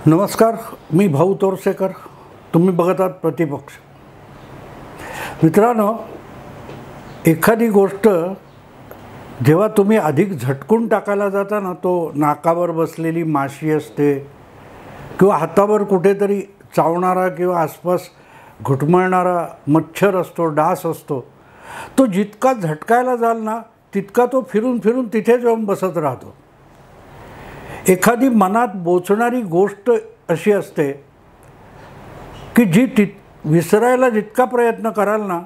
नमस्कार, मी भाऊ तोरसेकर. तुम्ही बघत आहात प्रतिपक्ष. मित्रांनो, एखादी गोष्ट जेव्हा तुम्ही अधिक झटकून टाकायला जाता ना, तो नाकावर बसलेली माशी असते किंवा हातावर कुठेतरी चावणारा किंवा आसपास घुटमळणारा मच्छर असतो, डास असतो, तो जितका झटकायला जाल ना तितका तो फिरून फिरून तिथे जाऊन बसत राहतो. एखादी मनात बोचणारी गोष्ट अशी असते की जी विसरायला जितका प्रयत्न कराल ना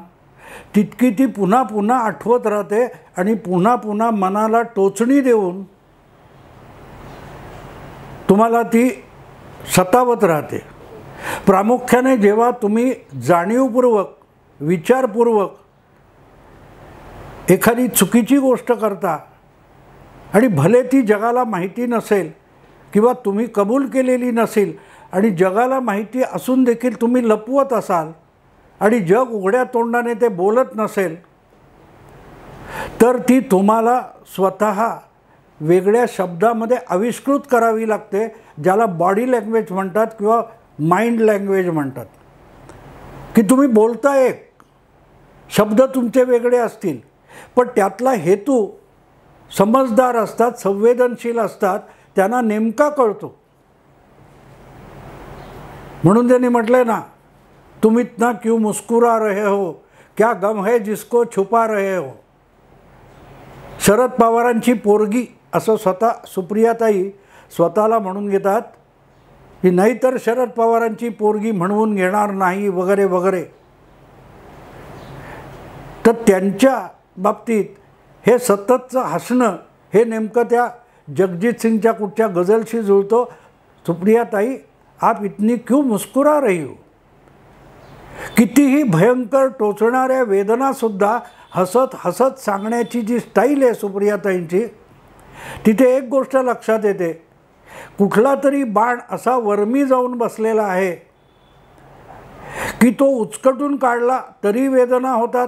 तितकी ती पुन्हा पुन्हा आठवत राहते आणि पुन्हा पुन्हा मनाला टोचणी देऊन तुम्हाला ती सतावत राहते. प्रामुख्याने जेव्हा तुम्ही जाणीवपूर्वक, विचारपूर्वक एखादी चुकीची गोष्ट करता आणि भले ती जगाला माहिती नसेल किंवा तुम्ही कबूल केलेली नसेल आणि जगाला माहिती असून देखील तुम्ही लपवत असाल आणि जग उघड्या तोंडाने ते बोलत नसेल, तर ती तुम्हाला स्वतः वेगळ्या शब्दामध्ये आविष्कृत करावी लागते, ज्याला बॉडी लँग्वेज म्हणतात किंवा माइंड लँग्वेज म्हणतात. की तुम्ही बोलता एक, शब्द तुमचे वेगळे असतील, पण त्यातला हेतू समजदार असतात, संवेदनशील असतात, त्यांना नेमका कळतो. म्हणून त्यांनी म्हटलंय ना, तुम इतना क्यों मुस्कुरा रहे हो, क्या गम है जिसको छुपा रहे हो. शरद पवारांची पोरगी असं स्वतः सुप्रियाताई स्वतःला म्हणून घेतात की नाहीतर शरद पवारांची पोरगी म्हणून घेणार नाही वगैरे वगैरे. तर त्यांच्या बाबतीत हे सततचं हसणं हे नेमकं त्या जगजीत सिंगच्या कुठच्या गझलशी जुळतो. सुप्रियाताई, आप इतनी क्यों मुस्कुरा रही हो. कितीही भयंकर टोचणाऱ्या वेदनासुद्धा हसत हसत सांगण्याची जी स्टाईल आहे सुप्रियाताईंची, तिथे एक गोष्ट लक्षात येते, कुठला तरी बाण असा वरमी जाऊन बसलेला आहे की तो उचकटून काढला तरी वेदना होतात,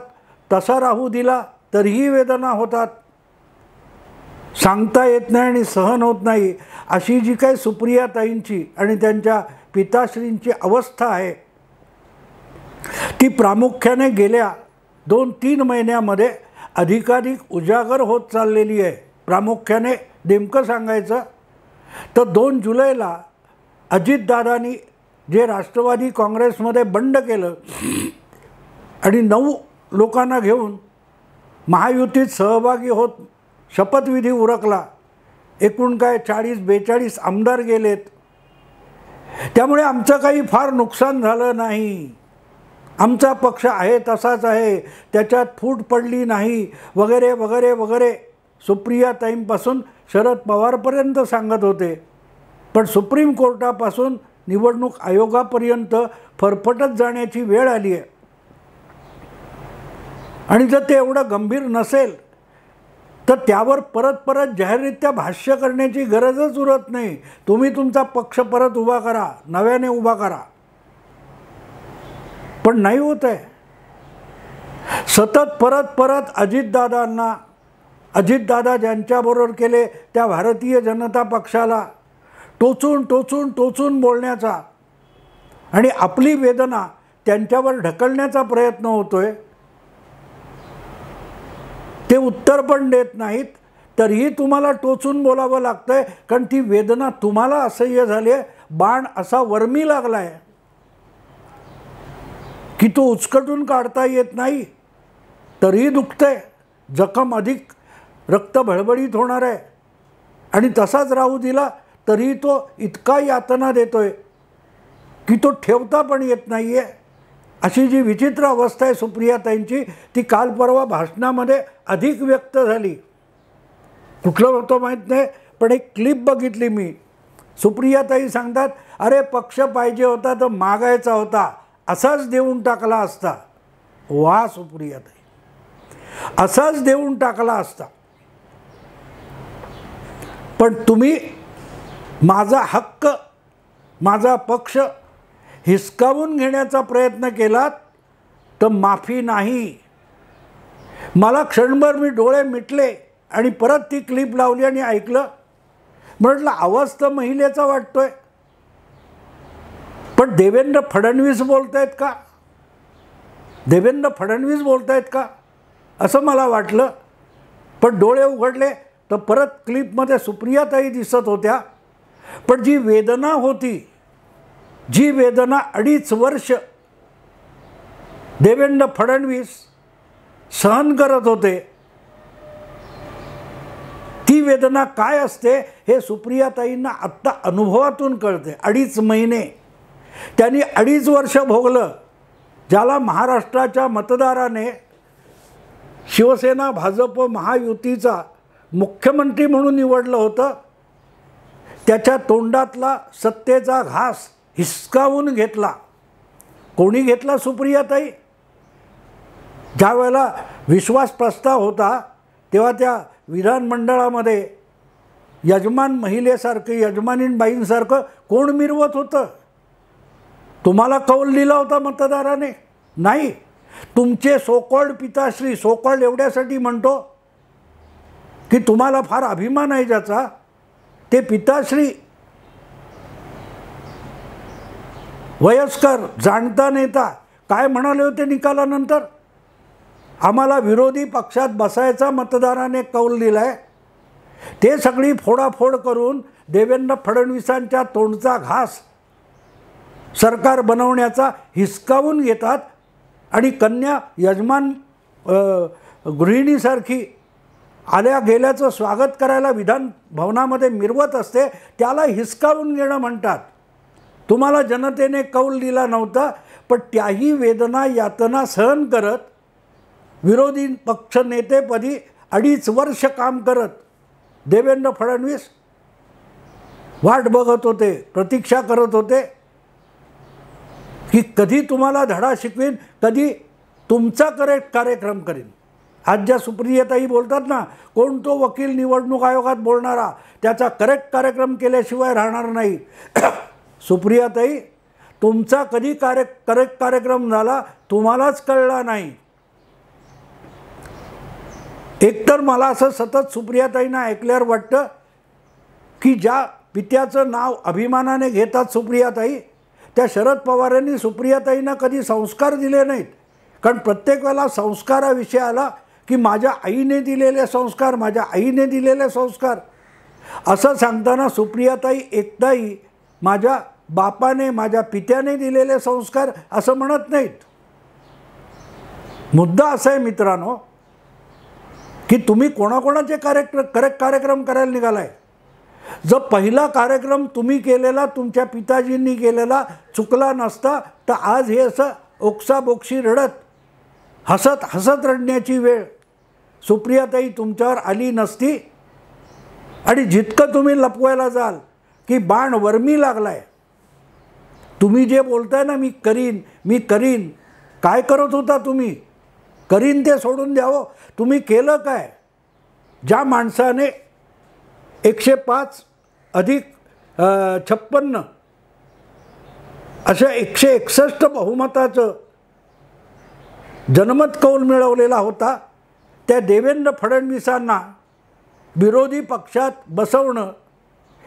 तसा राहू दिला तरीही वेदना होतात, सांगता येत नाही आणि सहन होत नाही, अशी जी काही सुप्रियाताईंची आणि त्यांच्या पिताश्रींची अवस्था आहे ती प्रामुख्याने गेल्या 2-3 महिन्यामध्ये अधिकाधिक उजागर होत चाललेली आहे. प्रामुख्याने नेमकं सांगायचं तर 2 जुलैला अजितदादांनी जे राष्ट्रवादी काँग्रेसमध्ये बंड केलं आणि 9 लोकांना घेऊन महायुतीत सहभागी होत शपथविधी उरकला. एकूण काय 40-42 आमदार गेलेत. त्यामुळे आमचं काही फार नुकसान झालं नाही, आमचा पक्ष आहे तसाच आहे, त्याच्यात फूट पडली नाही वगैरे वगैरे वगैरे सुप्रियाताईंपासून शरद पवारपर्यंत सांगत होते. पण सुप्रीम कोर्टापासून निवडणूक आयोगापर्यंत फरफटत जाण्याची वेळ आली आहे. आणि जर ते एवढं गंभीर नसेल तर त्यावर परत परत जाहीररित्या भाष्य करण्याची गरजच उरत नाही. तुम्ही तुमचा पक्ष परत उभा करा, नव्याने उभा करा. पण नाही होत आहे. सतत परत परत अजितदादा ज्यांच्याबरोबर केले त्या भारतीय जनता पक्षाला टोचून टोचून टोचून बोलण्याचा आणि आपली वेदना त्यांच्यावर ढकलण्याचा प्रयत्न होतोय. ते उत्तर पण देत नाहीत, तरीही तुम्हाला टोचून बोलावं लागतंय, कारण ती वेदना तुम्हाला असह्य झाली आहे. बाण असा वरमी लागला आहे की तो उचकटून काढता येत नाही, तरीही दुखतंय, जखम अधिक रक्त भळभळीत होणार आहे आणि तसाच राहू दिला तरीही तो इतका यातना देतोय की तो ठेवता पण येत नाही आहे. अशी जी विचित्र अवस्था आहे सुप्रियाताईंची, ती काल परवा भाषणामध्ये अधिक व्यक्त झाली. कुठलं होतं माहीत नाही, पण एक क्लिप बघितली मी. सुप्रियाताई सांगतात, अरे पक्ष पाहिजे होता तर मागायचा होता, असाच देऊन टाकला असता. वा सुप्रियाताई, असाच देऊन टाकला असता. पण तुम्ही माझा हक्क, माझा पक्ष हिसकावून घेण्याचा प्रयत्न केलात तर माफी नाही. मला क्षणभर मी डोळे मिटले आणि परत ती क्लिप लावली आणि ऐकलं. म्हटलं आवाज तर महिलेचा वाटतोय, पण देवेंद्र फडणवीस बोलतायत का? देवेंद्र फडणवीस बोलतायत का असं मला वाटलं. पण डोळे उघडले तर परत क्लिपमध्ये सुप्रियाताई दिसत होत्या. पण जी वेदना होती, जी वेदना 2.5 वर्ष देवेंद्र फडणवीस सहन करत होते, ती वेदना काय असते हे सुप्रियाताईंना आत्ता अनुभवातून कळते. 2.5 महिने त्यांनी 2.5 वर्ष भोगलं. ज्याला महाराष्ट्राच्या मतदाराने शिवसेना भाजप महायुतीचा मुख्यमंत्री म्हणून निवडलं होतं, त्याच्या तोंडातला सत्तेचा घास हिसकावून घेतला. कोणी घेतला? सुप्रियाताई. ज्या वेळेला विश्वास प्रस्ताव होता तेव्हा त्या विधानमंडळामध्ये यजमान महिलेसारखं, यजमानीबाईंसारखं कोण मिरवत होतं? तुम्हाला कौल दिला होता मतदाराने? नाही. तुमचे सोकॉल्ड पिताश्री, सोकॉल्ड एवढ्यासाठी म्हणतो की तुम्हाला फार अभिमान आहे ज्याचा, ते पिताश्री वयस्कर जाणता नेता काय म्हणाले होते निकालानंतर? आम्हाला विरोधी पक्षात बसायचा मतदाराने कौल दिलाय. ते सगळी फोडाफोड करून देवेंद्र फडणवीसांच्या तोंडचा घास सरकार बनवण्याचा हिसकावून घेतात आणि कन्या यजमान गृहिणीसारखी आल्या गेल्याचं स्वागत करायला विधान भवनामध्ये मिरवत असते, त्याला हिसकावून घेणं म्हणतात. तुम्हाला जनतेने कौल दिला नव्हता, पण त्याही वेदना यातना सहन करत विरोधी पक्षनेतेपदी 2.5 वर्ष काम करत देवेंद्र फडणवीस वाट बघत होते, प्रतीक्षा करत होते की कधी तुम्हाला धडा शिकवीन, कधी तुमचा करेक्ट कार्यक्रम करीन. आज ज्या सुप्रियाताई बोलतात ना, कोण तो वकील निवडणूक आयोगात बोलणारा, त्याचा करेक्ट कार्यक्रम केल्याशिवाय राहणार नाही. सुप्रियाताई, तुमचा कधी करेक्ट कार्यक्रम झाला तुम्हालाच कळला नाही. एकतर मला असं सतत सुप्रियाताईंना ऐकल्यावर वाटतं की ज्या पित्याचं नाव अभिमानाने घेतात सुप्रियाताई, त्या शरद पवारांनी सुप्रियाताईंना कधी संस्कार दिले नाहीत. कारण प्रत्येक वेळेला संस्काराविषयी आला की माझ्या आईने दिलेले संस्कार, माझ्या आईने दिलेले संस्कार असं सांगताना सुप्रियाताई एकदाही माझ्या बापाने, माझ्या पित्याने दिलेले संस्कार असं म्हणत नाहीत. मुद्दा असा आहे मित्रांनो की तुम्ही कोणाकोणाचे करेक्ट कार्यक्रम करायला निघालाय. जर पहिला कार्यक्रम तुम्ही केलेला, तुमच्या पिताजींनी केलेला चुकला नसता तर आज हे असं ओक्साबोक्शी रडत, हसत हसत रडण्याची वेळ सुप्रियाताई तुमच्यावर आली नसती. आणि जितकं तुम्ही लपवायला जाल की बाण वर्मी लागलाय, तुम्ही जे बोलताय ना मी करीन, मी करीन, काय करत होता तुम्ही? करीन ते सोडून द्यावं. तुम्ही केलं काय? ज्या माणसाने 105 अधिक 56 अशा 161 बहुमताचं जनमत कौल मिळवलेला होता, त्या देवेंद्र फडणवीसांना विरोधी पक्षात बसवणं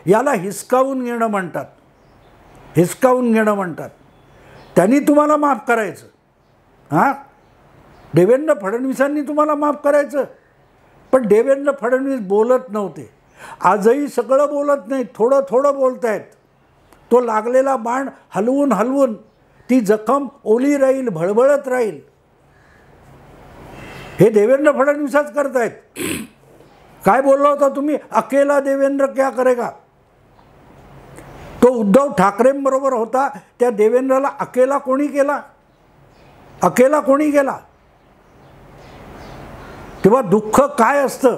याला हिसकावून घेणं म्हणतात. हिसकावून घेणं म्हणतात. त्यांनी तुम्हाला माफ करायचं. हां, देवेंद्र फडणवीसांनी तुम्हाला माफ करायचं. पण देवेंद्र फडणवीस बोलत नव्हते. आजही सगळं बोलत नाहीत, थोडं थोडं बोलत आहेत. तो लागलेला बाण हलवून हलवून ती जखम ओली राहील, भळबळत राहील. हे देवेंद्र फडणवीसच करतायत. काय बोलला होता तुम्ही? अकेला देवेंद्र क्या करेगा. तो उद्धव ठाकरेंबरोबर होता, त्या देवेंद्रला अकेला कोणी केला? अकेला कोणी केला? तेव्हा दुःख काय असतं,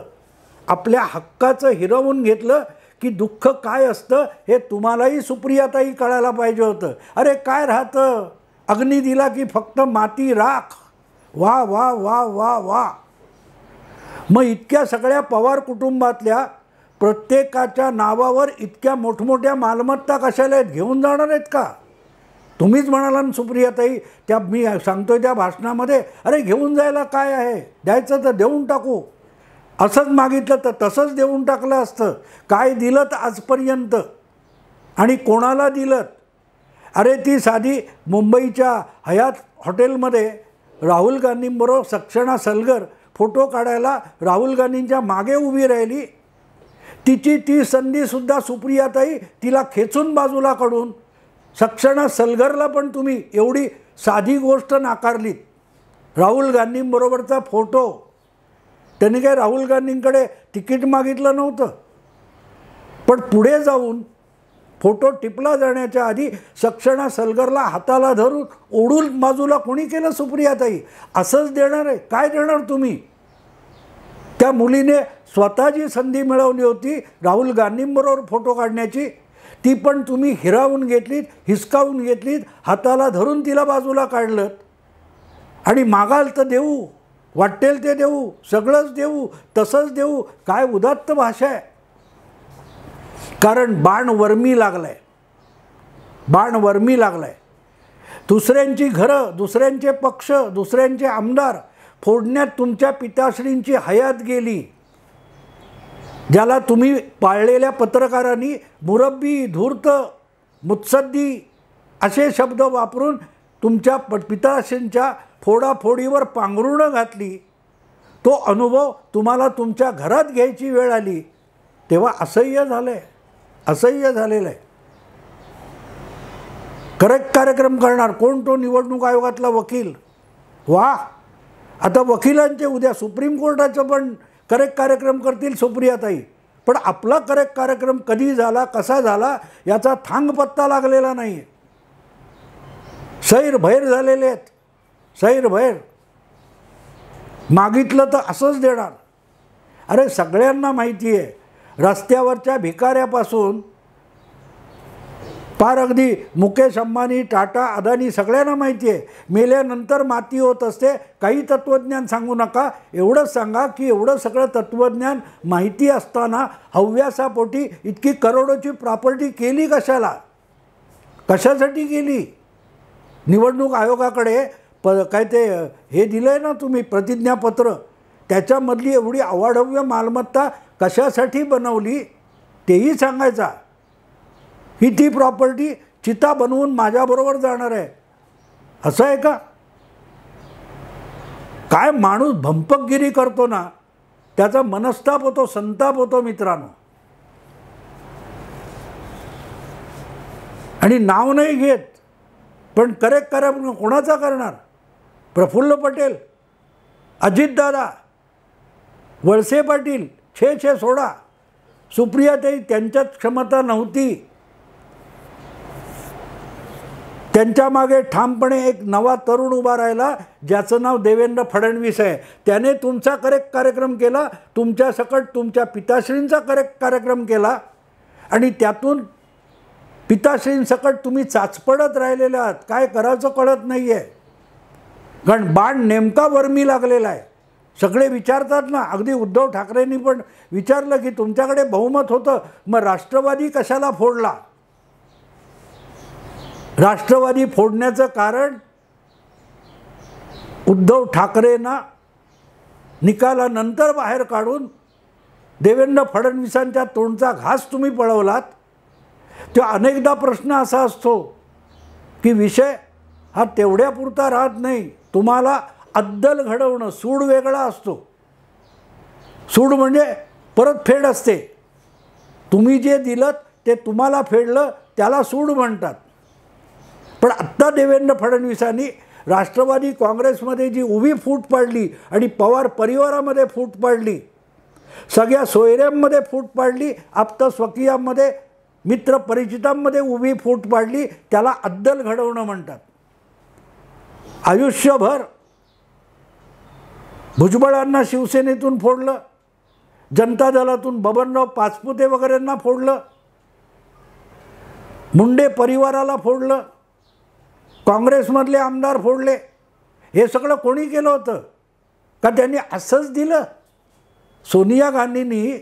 आपल्या हक्काचं हिरवून घेतलं की दुःख काय असतं हे तुम्हालाही सुप्रियाताई कळायला पाहिजे होतं. अरे काय राहतं, अग्नी दिला की फक्त माती राख. वा वा वा वा वा. मग इतक्या सगळ्या पवार कुटुंबातल्या प्रत्येकाच्या नावावर इतक्या मोठमोठ्या मालमत्ता कशाला आहेत? घेऊन जाणार आहेत का? तुम्हीच म्हणाला ना सुप्रियाताई, त्या मी सांगतोय त्या भाषणामध्ये, अरे घेऊन जायला काय आहे, द्यायचं तर देऊन टाकू. असंच मागितलं तर तसंच देऊन टाकलं असतं. काय दिलं तर आजपर्यंत आणि कोणाला दिलं? अरे ती साधी मुंबईच्या हयात हॉटेलमध्ये राहुल गांधींबरोबर सक्षणा सलगर फोटो काढायला राहुल गांधींच्या मागे उभी राहिली. तिची ती संधीसुद्धा सुप्रियाताई तिला खेचून बाजूला काढून सक्षणा सलगरला पण तुम्ही एवढी साधी गोष्ट नाकारलीत. राहुल गांधींबरोबरचा फोटो, त्यांनी काय राहुल गांधींकडे तिकीट मागितलं नव्हतं, पण पुढे जाऊन फोटो टिपला जाण्याच्या आधी सक्षणा सलगरला हाताला धरून ओढून बाजूला कोणी केलं? सुप्रियाताई. असंच देणार आहे? काय देणार तुम्ही? त्या मुलीने स्वतःची संधी मिळवली होती राहुल गांधींबरोबर फोटो काढण्याची, ती पण तुम्ही हिरावून घेतलीत, हिसकावून घेतलीत, हाताला धरून तिला बाजूला काढलं आणि मागाल तर देऊ, वाटेल ते देऊ, सगळंच देऊ, तसंच देऊ. काय उदात्त भाषा आहे. कारण बाण वर्मी लागलाय, बाण वर्मी लागलाय. दुसऱ्यांची घरं, दुसऱ्यांचे पक्ष, दुसऱ्यांचे आमदार फोडण्यात तुमच्या पिताश्रींची हयात गेली. ज्याला तुम्ही पाळलेल्या पत्रकारांनी मुरब्बी, धूर्त, मुत्सद्दी असे शब्द वापरून तुमच्या पिताश्रींच्या फोडाफोडीवर पांघरुणं घातली, तो अनुभव तुम्हाला तुमच्या घरात घ्यायची वेळ आली तेव्हा असह्य झालं आहे, असह्य झालेलं आहे. करेक्ट कार्यक्रम करणार कोण? तो निवडणूक आयोगातला वकील. वा, आता वकिलांचे उद्या सुप्रीम कोर्टाचं पण करेक्ट कार्यक्रम करतील सुप्रियाताई. पण आपला करेक्ट कार्यक्रम कधी झाला, कसा झाला याचा थांग पत्ता लागलेला नाही आहे. सैरभैर झालेले आहेत, सैरभैर. मागितलं तर असंच देणार. अरे सगळ्यांना माहिती आहे, रस्त्यावरच्या भिकाऱ्यापासून पार अगदी मुकेश अंबानी, टाटा, अदानी सगळ्यांना माहिती आहे मेल्यानंतर माती होत असते. काही तत्त्वज्ञान सांगू नका, एवढंच सांगा की एवढं सगळं तत्त्वज्ञान माहिती असताना हव्यासापोटी इतकी करोडोची प्रॉपर्टी केली कशाला? कशासाठी केली? निवडणूक आयोगाकडे काय ते हे दिलं आहे ना तुम्ही प्रतिज्ञापत्र, त्याच्यामधली एवढी अवाढव्य मालमत्ता कशासाठी बनवली तेही सांगायचा. ही ती प्रॉपर्टी चिता बनवून माझ्याबरोबर जाणार आहे असं आहे का? काय माणूस भंपकगिरी करतो ना, त्याचा मनस्ताप होतो, संताप होतो मित्रांनो. आणि नाव नाही घेत, पण करेक्ट करा कोणाचा करणार? प्रफुल्ल पटेल, अजितदादा, वळसे पाटील, छे सोडा. सुप्रियाताई त्यांच्यात क्षमता नव्हती. त्यांच्या मागे ठामपणे एक नवा तरुण उभा राहिला ज्याचं नाव देवेंद्र फडणवीस आहे. त्याने तुमचा करेक्ट कार्यक्रम केला, तुमच्या सकट तुमच्या पिताश्रींचा करेक्ट कार्यक्रम केला आणि त्यातून पिताश्रींसकट तुम्ही चाचपडत राहिलेले आहात. काय करायचं कळत नाही आहे. कारण बाण नेमका वर्मी लागलेला आहे. सगळे विचारतात ना, अगदी उद्धव ठाकरेंनी पण विचारलं की तुमच्याकडे बहुमत होतं, मग राष्ट्रवादी कशाला फोडला? राष्ट्रवादी फोडण्याचं कारण उद्धव ठाकरेंना निकालानंतर बाहेर काढून देवेंद्र फडणवीसांच्या तोंडचा घास तुम्ही पळवलात. तेव्हा अनेकदा प्रश्न असा असतो की विषय हा तेवढ्यापुरता राहत नाही. तुम्हाला अद्दल घडवणं, सूड वेगळा असतो. सूड म्हणजे परतफेड असते. तुम्ही जे दिलं ते तुम्हाला फेडलं त्याला सूड म्हणतात. पण आत्ता देवेंद्र फडणवीसांनी राष्ट्रवादी काँग्रेसमध्ये जी उभी फूट पाडली आणि पवार परिवारामध्ये फूट पाडली, सगळ्या सोयऱ्यांमध्ये फूट पाडली, आप्तस्वकीयांमध्ये, मित्र परिचितांमध्ये उभी फूट पाडली, त्याला अद्दल घडवणं म्हणतात. आयुष्यभर भुजबळांना शिवसेनेतून फोडलं, जनता दलातून बबनराव पाचपुते वगैरेंना फोडलं, मुंडे परिवाराला फोडलं, काँग्रेसमधले आमदार फोडले. हे सगळं कोणी केलं होतं का? त्यांनी असंच दिलं. सोनिया गांधींनी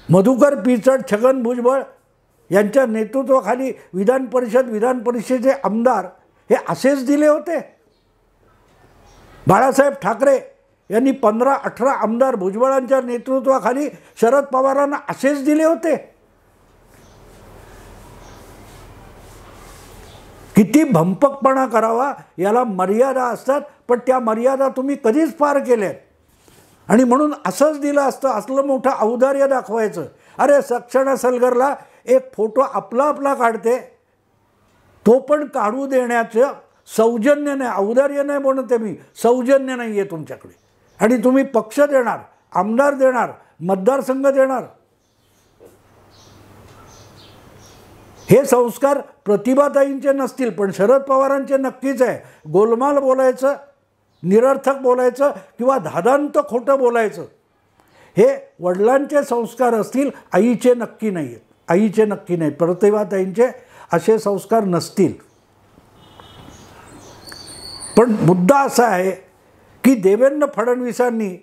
मधुकर पिचड, छगन भुजबळ यांच्या नेतृत्वाखाली विधान परिषदेचे आमदार हे असेच दिले होते. बाळासाहेब ठाकरे यांनी 15-18 आमदार भुजबळांच्या नेतृत्वाखाली शरद पवारांना असेच दिले होते. किती भंपकपणा करावा याला मर्यादा असतात, पण त्या मर्यादा तुम्ही कधीच पार केल्यात. आणि म्हणून असंच दिलं असतं, असलं मोठं औदार्य दाखवायचं. अरे सक्षणा सलगरला एक फोटो आपला आपला काढते, तो पण काढू देण्याचं सौजन्य नाही, औदार्य नाही म्हणते मी, सौजन्य नाही आहे तुमच्याकडे. आणि तुम्ही पक्ष देणार, आमदार देणार, मतदारसंघ देणार. हे संस्कार प्रतिभाताईंचे नसतील, पण शरद पवारांचे नक्कीच आहे. गोलमाल बोलायचं, निरर्थक बोलायचं किंवा धादांत खोटं बोलायचं, हे वडिलांचे संस्कार असतील, आईचे नक्की नाही आहेत. आईचे नक्की नाहीत, प्रतिभाताईंचे असे संस्कार नसतील. पण मुद्दा असा आहे की देवेंद्र फडणवीसांनी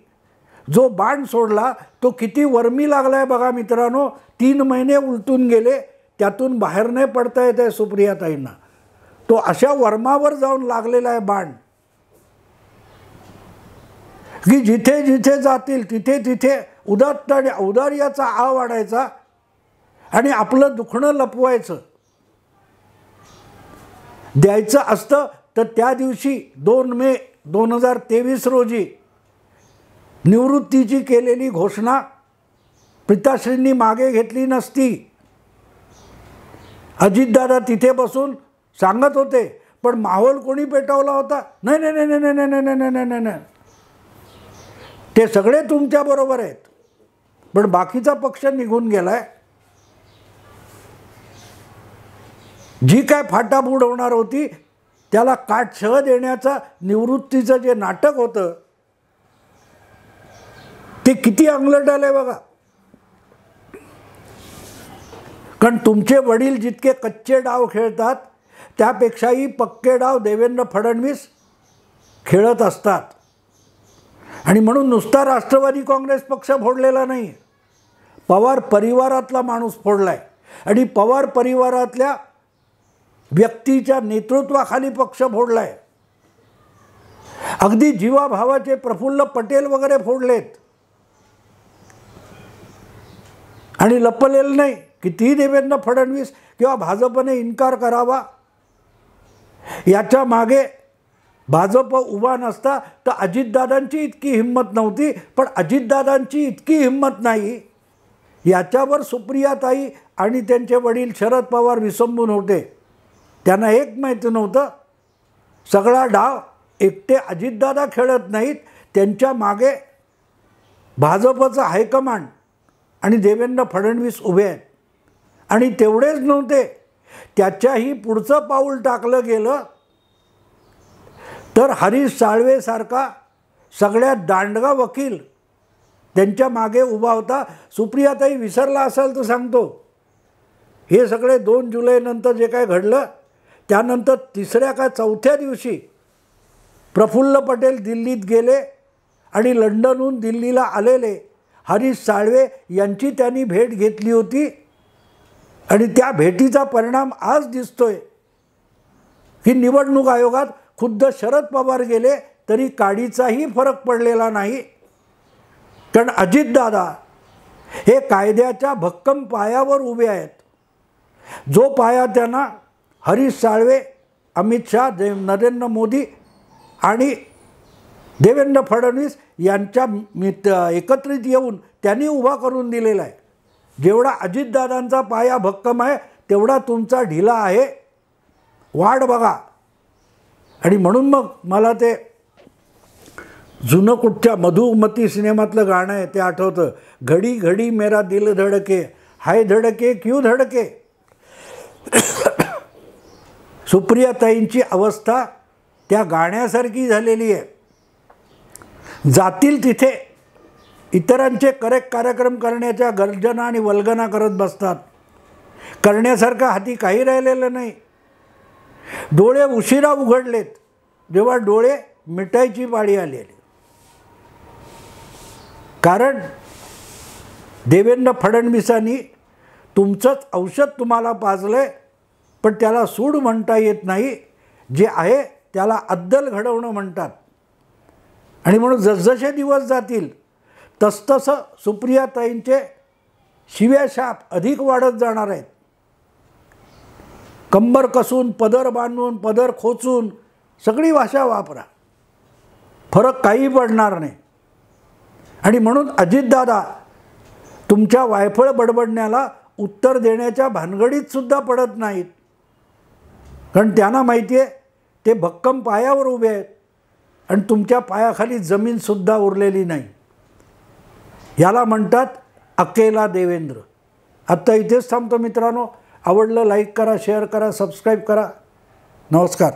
जो बाण सोडला तो किती वर्मी लागला आहे बघा मित्रांनो. 3 महिने उलटून गेले, त्यातून बाहेर नाही पडता येत आहे सुप्रियाताईंना. तो अशा वर्मावर जाऊन लागलेला आहे बाण की जिथे जिथे जातील तिथे तिथे उदात्त आणि औदार्याचा आ वाढायचा आणि आपलं दुखणं लपवायचं. द्यायचं असतं तर त्या दिवशी 2 मे 2023 रोजी निवृत्तीची केलेली घोषणा पिताश्रींनी मागे घेतली नसती. अजितदादा तिथे बसून सांगत होते, पण माहोल कोणी पेटवला होता? नाही नाही नाही नाही नाही नाही नाही नाही नाही, ते सगळे तुमच्याबरोबर आहेत, पण बाकीचा पक्ष निघून गेलाय. जी काय फाटाफूट होणार होती त्याला काटछळ देण्याचा निवृत्तीचं जे नाटक होतं ते किती अंगलट आलंय बघा. कारण तुमचे वडील जितके कच्चे डाव खेळतात त्यापेक्षाही पक्के डाव देवेंद्र फडणवीस खेळत असतात. आणि म्हणून नुसता राष्ट्रवादी काँग्रेस पक्ष फोडलेला नाही, पवार परिवारातला माणूस फोडलाय. आणि पवार परिवारातल्या व्यक्तीच्या नेतृत्वाखाली पक्ष फोडलाय. अगदी जीवाभावाचे प्रफुल्ल पटेल वगैरे फोडलेत. आणि लपलेलं नाही. कितीही देवेंद्र फडणवीस किंवा भाजपने इन्कार करावा, याच्या मागे भाजप उभा नसता तर अजितदादांची इतकी हिंमत नव्हती. पण अजितदादांची इतकी हिंमत नाही याच्यावर सुप्रियाताई आणि त्यांचे वडील शरद पवार विसंबून होते. त्यांना एक माहिती नव्हतं, सगळा डाव एकटे अजितदादा खेळत नाहीत, त्यांच्या मागे भाजपचं हायकमांड आणि देवेंद्र फडणवीस उभे आहेत. आणि तेवढेच नव्हते, त्याच्याही पुढचं पाऊल टाकलं गेलं तर हरीश साळवेसारखा सगळ्यात दांडगा वकील त्यांच्या मागे उभा होता. सुप्रियाताई विसरला असाल तर सांगतो, हे सगळे 2 जुलैनंतर जे काय घडलं त्यानंतर 3ऱ्या का 4थ्या दिवशी प्रफुल्ल पटेल दिल्लीत गेले आणि लंडनहून दिल्लीला आलेले हरीश साळवे यांची त्यांनी भेट घेतली होती. आणि त्या भेटीचा परिणाम आज दिसतोय की निवडणूक आयोगात खुद्द शरद पवार गेले तरी काडीचाही फरक पडलेला नाही. कारण अजितदादा हे कायद्याच्या भक्कम पायावर उभे आहेत. जो पाया त्यांना हरीश साळवे, अमित शाह, नरेंद्र मोदी आणि देवेंद्र फडणवीस यांच्या एकत्रित येऊन त्यांनी उभा करून दिलेला आहे. जेवढा अजितदादांचा पाया भक्कम आहे तेवढा तुमचा ढिला आहे, वाढ बघा. आणि म्हणून मग मला ते जुनं कुठच्या मधुमती सिनेमातलं गाणं आहे ते आठवतं, घडी घडी मेरा दिल धडके, हाय धडके क्यों धडके. सुप्रियाताईंची अवस्था त्या गाण्यासारखी झालेली आहे. जातील तिथे इतरांचे करेक्ट कार्यक्रम करण्याच्या गर्जना आणि वल्गना करत बसतात. करण्यासारखं हाती काही राहिलेलं नाही. डोळे उशिरा उघडलेत जेव्हा डोळे मिटायची पाळी आलेली. कारण देवेंद्र फडणवीसांनी तुमचंच औषध तुम्हाला पाजलंय, पण त्याला सूड म्हणता येत नाही. जे आहे त्याला अद्दल घडवणं म्हणतात. आणि म्हणून जसजसे दिवस जातील तसतसं सुप्रियाताईंचे शिव्या शाप अधिक वाढत जाणार आहेत. कंबर कसून, पदर बांधून, पदर खोचून सगळी भाषा वापरा, फरक काही पडणार नाही. आणि म्हणून अजितदादा तुमच्या वायफळ बडबडण्याला उत्तर देण्याच्या भानगडीत सुद्धा पडत नाहीत. कारण त्यांना माहिती आहे ते भक्कम पायावर उभे आहेत आणि तुमच्या पायाखाली जमीनसुद्धा उरलेली नाही. याला म्हणतात अकेला देवेंद्र. आत्ता इथेच थांबतो मित्रांनो. आवडलं लाईक करा, शेअर करा, सबस्क्राईब करा. नमस्कार.